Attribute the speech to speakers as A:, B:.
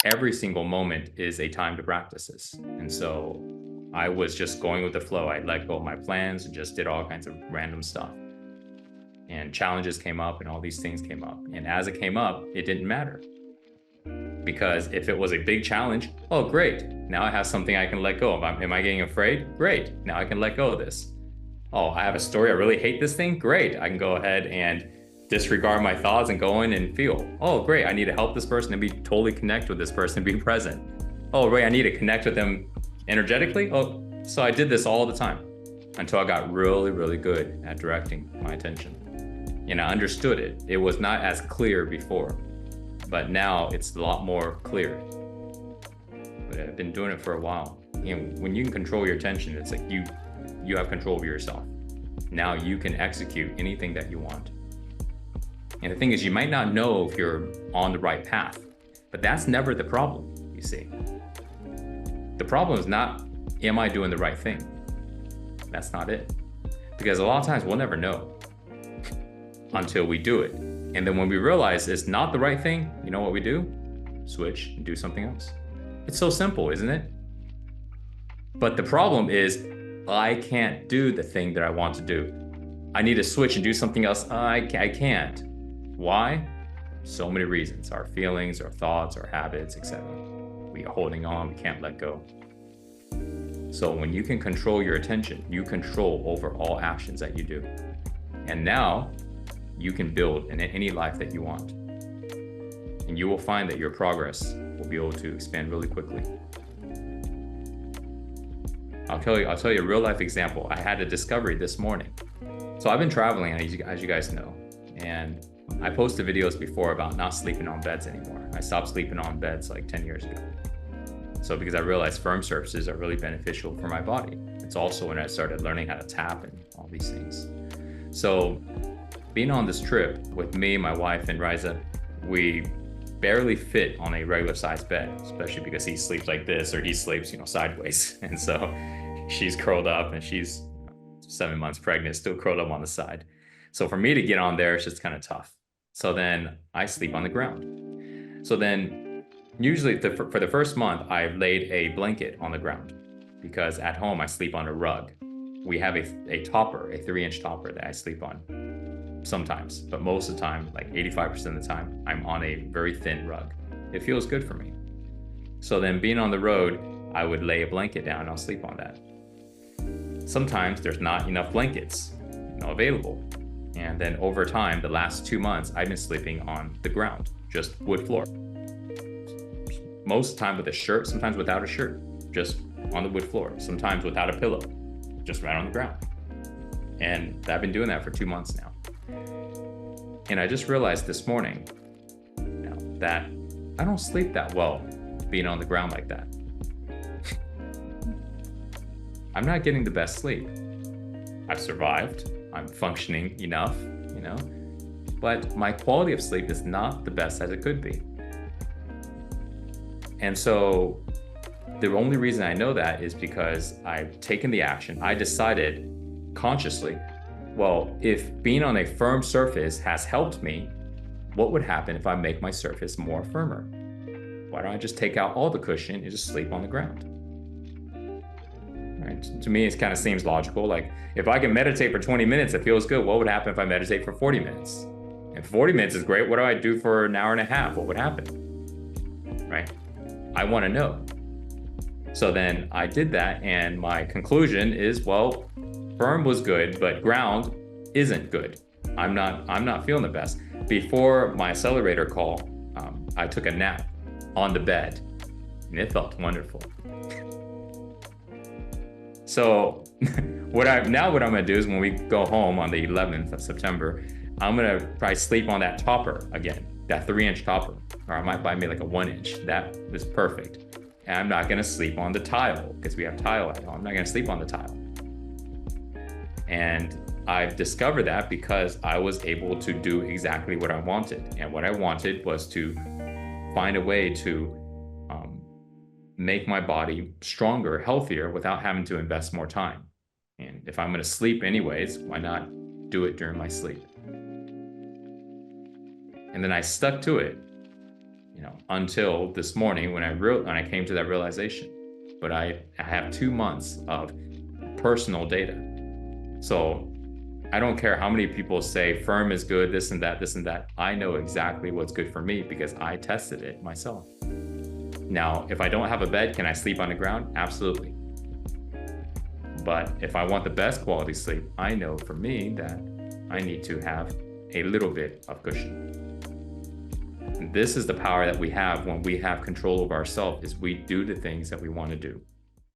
A: every single moment is a time to practice this. And so I was just going with the flow. I let go of my plans and just did all kinds of random stuff. And challenges came up and all these things came up. And as it came up, it didn't matter. Because if it was a big challenge, oh, great. Now I have something I can let go of. Am I getting afraid? Great. Now I can let go of this. Oh, I have a story. I really hate this thing. Great. I can go ahead and disregard my thoughts and go in and feel. Oh, great. I need to help this person and be totally connect with this person, be present. Oh, great. I need to connect with them energetically. Oh, so I did this all the time until I got really, really good at directing my attention. And I understood it. It was not as clear before, but now it's a lot more clear. But I've been doing it for a while. You know, when you can control your attention, it's like you have control over yourself. Now you can execute anything that you want. And the thing is, you might not know if you're on the right path, but that's never the problem, you see. The problem is not, am I doing the right thing? That's not it. Because a lot of times we'll never know until we do it. And then when we realize it's not the right thing, you know what we do? Switch and do something else. It's so simple, isn't it? But the problem is, I can't do the thing that I want to do. I need to switch and do something else. I can't. Why? So many reasons. Our feelings, our thoughts, our habits, etc. We are holding on, we can't let go. So when you can control your attention, you control over all actions that you do. And now you can build in any life that you want. And you will find that your progress will be able to expand really quickly. I'll tell you a real life example. I had a discovery this morning. So I've been traveling, as you guys know, and I posted videos before about not sleeping on beds anymore. I stopped sleeping on beds like 10 years ago. So because I realized firm surfaces are really beneficial for my body. It's also when I started learning how to tap and all these things. So being on this trip with me, my wife, and Riza, we barely fit on a regular sized bed, especially because he sleeps like this, or he sleeps, sideways. And so she's curled up, and she's 7 months pregnant, still curled up on the side. So for me to get on there, it's just kind of tough. So then I sleep on the ground. So then usually for the first month, I laid a blanket on the ground because at home I sleep on a rug. We have a topper, a 3-inch topper that I sleep on sometimes, but most of the time, like 85% of the time, I'm on a very thin rug. It feels good for me. So then being on the road, I would lay a blanket down and I'll sleep on that. Sometimes there's not enough blankets available. And then over time, the last 2 months, I've been sleeping on the ground, just wood floor. Most of the time with a shirt, sometimes without a shirt, just on the wood floor. Sometimes without a pillow, just right on the ground. And I've been doing that for 2 months now. And I just realized this morning that I don't sleep that well being on the ground like that. I'm not getting the best sleep. I've survived. I'm functioning enough, but my quality of sleep is not the best as it could be. And so the only reason I know that is because I've taken the action. I decided consciously, well, if being on a firm surface has helped me, what would happen if I make my surface more firmer? Why don't I just take out all the cushion and just sleep on the ground? Right? To me, it kind of seems logical. Like if I can meditate for 20 minutes, it feels good. What would happen if I meditate for 40 minutes? And 40 minutes is great. What do I do for an hour and a half? What would happen? Right? I want to know. So then I did that. And my conclusion is, well, firm was good, but ground isn't good. I'm not feeling the best. Before my accelerator call, I took a nap on the bed and it felt wonderful. So what I'm gonna do is when we go home on the 11th of September, I'm gonna probably sleep on that topper again, that 3-inch topper, or I might buy me like a 1-inch. That is perfect. And I'm not gonna sleep on the tile because we have tile at home. I'm not gonna sleep on the tile. And I've discovered that because I was able to do exactly what I wanted. And what I wanted was to find a way to make my body stronger, healthier, without having to invest more time. And if I'm going to sleep anyways, why not do it during my sleep? And then I stuck to it. until this morning when I came to that realization. But I have 2 months of personal data. So I don't care how many people say firm is good, this and that, this and that. I know exactly what's good for me because I tested it myself. Now, if I don't have a bed, can I sleep on the ground? Absolutely. But if I want the best quality sleep, I know for me that I need to have a little bit of cushion. And this is the power that we have when we have control of ourselves, is we do the things that we want to do.